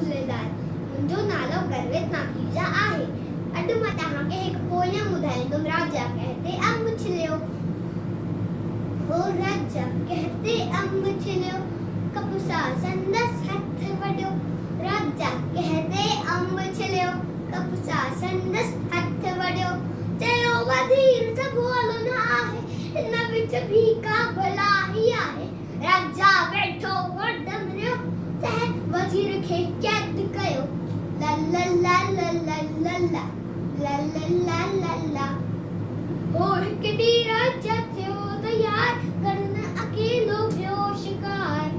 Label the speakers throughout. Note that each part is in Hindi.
Speaker 1: झूलेलाल मुंहिंजो नालो गर्वित माखीजा आहे। अॼु मां तव्हांखे हिकु पोयम ॿुधाईंदुमि। राजा कहते अंब छिलियो, हो राजा कहते अंब छिलियो, कपुसा संदसि हथ वॾियो। राजा कहते अंब छिलियो, कपुसा संदसि हथ वॾियो। चयो वज़ीर त भोलो न आहे, हिन विच भी का भला ई आहे। राजा वेठो वॾमरियो, तंहिं वज़ीर खे कैद कयो। ला ला ला ला ला ला ला ला ला ला ला ला। हो हिकु ॾींहुं राजा थियो तयार, करण अकेलो वियो शिकार।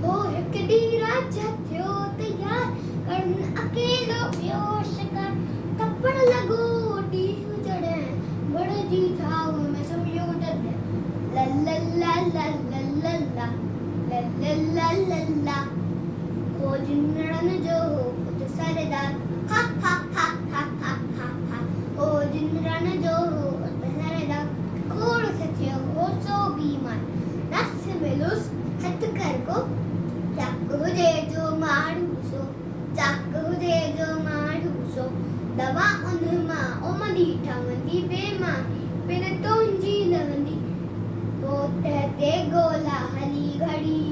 Speaker 1: हो हिकु ॾींहुं राजा थियो तयार, करण अकेलो वियो शिकार। थप्पड़ लॻो ॾींहुं चढ़ण, बड़जी छांव में सुम्हियो डॾण। ला ला ला ला ला ला ला ला ला ला ला। हो जिनड़न जो पुट सरदार, हा हा हा हा हा हा हा। हो जिनड़न जो पुट सरदार, खोड़ से थियो हो सो बीमार। नस मिलुसि हथ कर को, चक हुजे जो माण्हू सो, चक हुजे जो माण्हू सो। दवा उन मां उमदी ठहंदी, बेमारी पिन तुंहिंजी लहंदी। हो तहते ॻोल्हा हली घड़ी,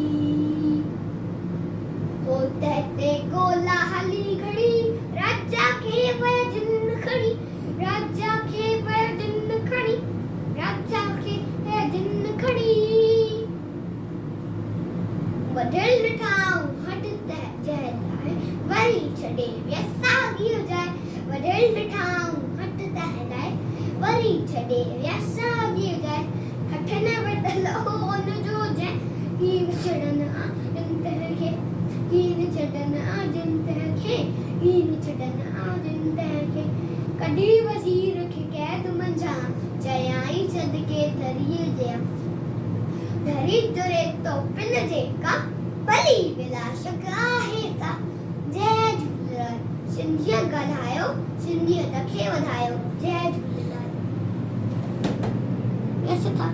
Speaker 1: हो तहते ॻोल्हा हली घड़ी। राजा खे वया जिन खणी, राजा खे वया जिन खणी, राजा खे वया जिन खणी। वढियल ॾिठाऊं हट तह जहलाए, वरी छॾे विया साॻियो जाए। वढियल ॾिठाऊं हट तहलाए, वरी छॾे विया साॻियो जाए। हठ न वढल हो उन जो जंहिं, हीन छॾन आ जिन तह खे, हीन छॾन आ जिन तह खे, हीन छॾन आ जिन तह खे। कढी वज़ीर खे कैद मंझां, चयाई सदके धरीअ जियां। धरी तुरे तो पिन जेका, भली विलाशक आहे सा। जय झूलेलाल। सिंधियत ॻाल्हायो, सिंधियत खे वधायो। जय झूलेलाल। ऐसे था।